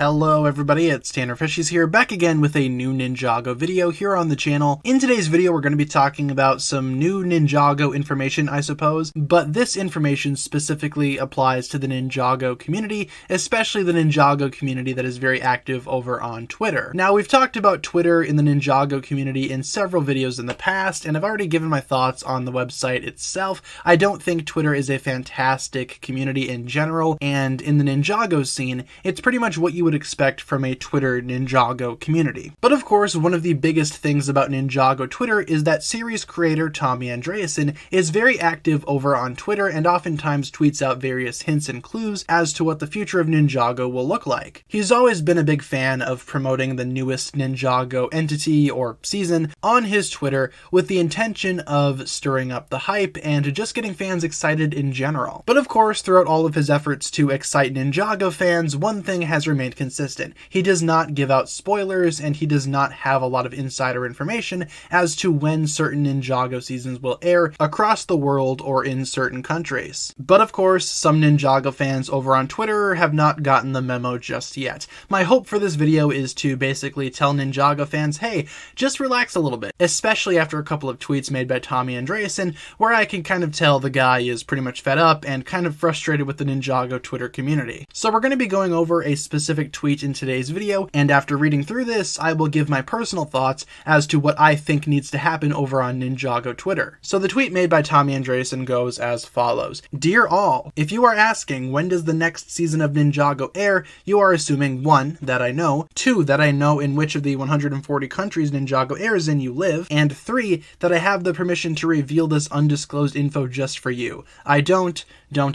Hello everybody, it's TannerFishies here, back again with a new Ninjago video here on the channel. In today's video we're going to be talking about some new Ninjago information, I suppose, but this information specifically applies to the Ninjago community, especially the Ninjago community that is very active over on Twitter. Now, we've talked about Twitter in the Ninjago community in several videos in the past, and I've already given my thoughts on the website itself. I don't think Twitter is a fantastic community in general, and in the Ninjago scene, it's pretty much what you would expect from a Twitter Ninjago community. But of course, one of the biggest things about Ninjago Twitter is that series creator Tommy Andreasen is very active over on Twitter and oftentimes tweets out various hints and clues as to what the future of Ninjago will look like. He's always been a big fan of promoting the newest Ninjago entity or season on his Twitter with the intention of stirring up the hype and just getting fans excited in general. But of course, throughout all of his efforts to excite Ninjago fans, one thing has remained consistent. He does not give out spoilers, and he does not have a lot of insider information as to when certain Ninjago seasons will air across the world or in certain countries. But of course, some Ninjago fans over on Twitter have not gotten the memo just yet. My hope for this video is to basically tell Ninjago fans, hey, just relax a little bit, especially after a couple of tweets made by Tommy Andreasen, where I can kind of tell the guy is pretty much fed up and kind of frustrated with the Ninjago Twitter community. So we're going to be going over a specific tweet in today's video, and after reading through this, I will give my personal thoughts as to what I think needs to happen over on Ninjago Twitter. So the tweet made by Tommy Andreasen goes as follows. Dear all, if you are asking when does the next season of Ninjago air, you are assuming 1, that I know, 2, that I know in which of the 140 countries Ninjago airs in you live, and 3, that I have the permission to reveal this undisclosed info just for you. I don't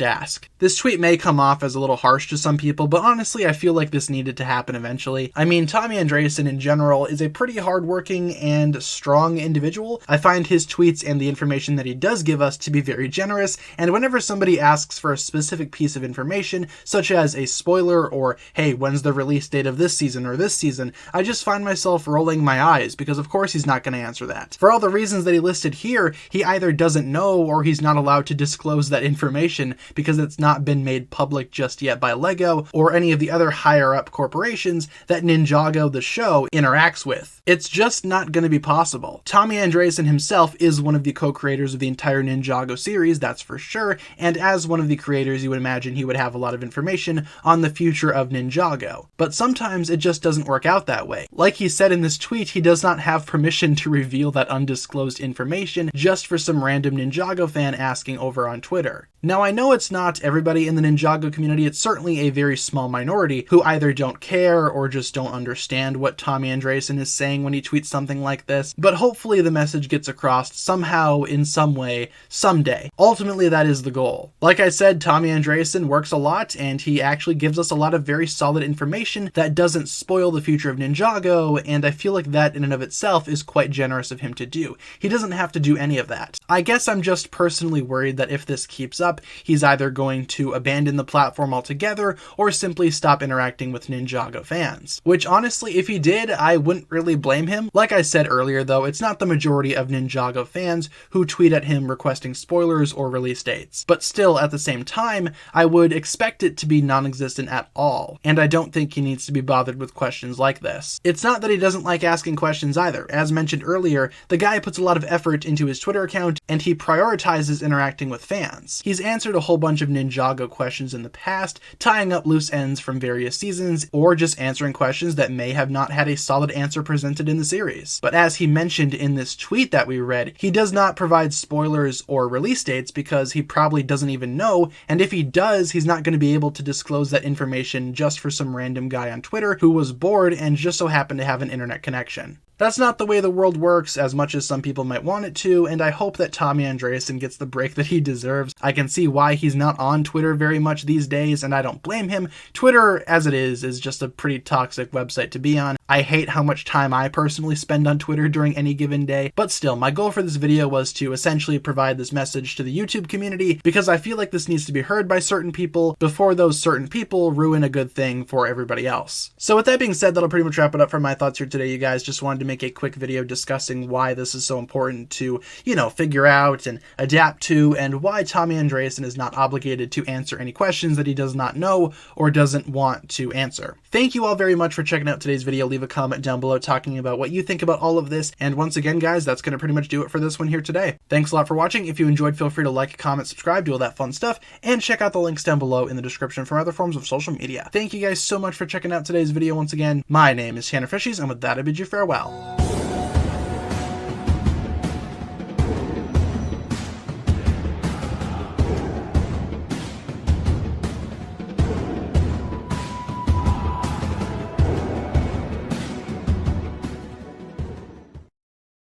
ask. This tweet may come off as a little harsh to some people, but honestly I feel like this needed to happen eventually. I mean, Tommy Andreasen in general is a pretty hardworking and strong individual. I find his tweets and the information that he does give us to be very generous, and whenever somebody asks for a specific piece of information, such as a spoiler or, hey, when's the release date of this season or this season, I just find myself rolling my eyes, because of course he's not going to answer that. For all the reasons that he listed here, he either doesn't know or he's not allowed to disclose that information because it's not been made public just yet by LEGO or any of the other higher up corporations that Ninjago the show interacts with. It's just not going to be possible. Tommy Andreasen himself is one of the co-creators of the entire Ninjago series, that's for sure, and as one of the creators you would imagine he would have a lot of information on the future of Ninjago. But sometimes it just doesn't work out that way. Like he said in this tweet, he does not have permission to reveal that undisclosed information just for some random Ninjago fan asking over on Twitter. Now, I know it's not everybody in the Ninjago community, it's certainly a very small minority who either don't care or just don't understand what Tommy Andreasen is saying when he tweets something like this, but hopefully the message gets across somehow, in some way, someday. Ultimately, that is the goal. Like I said, Tommy Andreasen works a lot, and he actually gives us a lot of very solid information that doesn't spoil the future of Ninjago, and I feel like that in and of itself is quite generous of him to do. He doesn't have to do any of that. I guess I'm just personally worried that if this keeps up, he's either going to abandon the platform altogether or simply stop interacting with Ninjago fans. Which honestly, if he did, I wouldn't really blame him. Like I said earlier though, it's not the majority of Ninjago fans who tweet at him requesting spoilers or release dates. But still, at the same time, I would expect it to be non-existent at all, and I don't think he needs to be bothered with questions like this. It's not that he doesn't like asking questions either. As mentioned earlier, the guy puts a lot of effort into his Twitter account and he prioritizes interacting with fans. He's answered a whole bunch of Ninjago questions in the past, tying up loose ends from various seasons, or just answering questions that may have not had a solid answer presented in the series. But as he mentioned in this tweet that we read, he does not provide spoilers or release dates because he probably doesn't even know, and if he does, he's not going to be able to disclose that information just for some random guy on Twitter who was bored and just so happened to have an internet connection. That's not the way the world works, as much as some people might want it to, and I hope that Tommy Andreasen gets the break that he deserves. I can see why he's not on Twitter very much these days, and I don't blame him. Twitter, as it is just a pretty toxic website to be on. I hate how much time I personally spend on Twitter during any given day, but still, my goal for this video was to essentially provide this message to the YouTube community, because I feel like this needs to be heard by certain people before those certain people ruin a good thing for everybody else. So with that being said, that'll pretty much wrap it up for my thoughts here today, you guys. Just wanted to to make a quick video discussing why this is so important to, figure out and adapt to, and why Tommy Andreasen is not obligated to answer any questions that he does not know or doesn't want to answer. Thank you all very much for checking out today's video. Leave a comment down below talking about what you think about all of this. And once again, guys, that's going to pretty much do it for this one here today. Thanks a lot for watching. If you enjoyed, feel free to like, comment, subscribe, do all that fun stuff, and check out the links down below in the description for other forms of social media. Thank you guys so much for checking out today's video once again. My name is TannerFishies, and with that, I bid you farewell.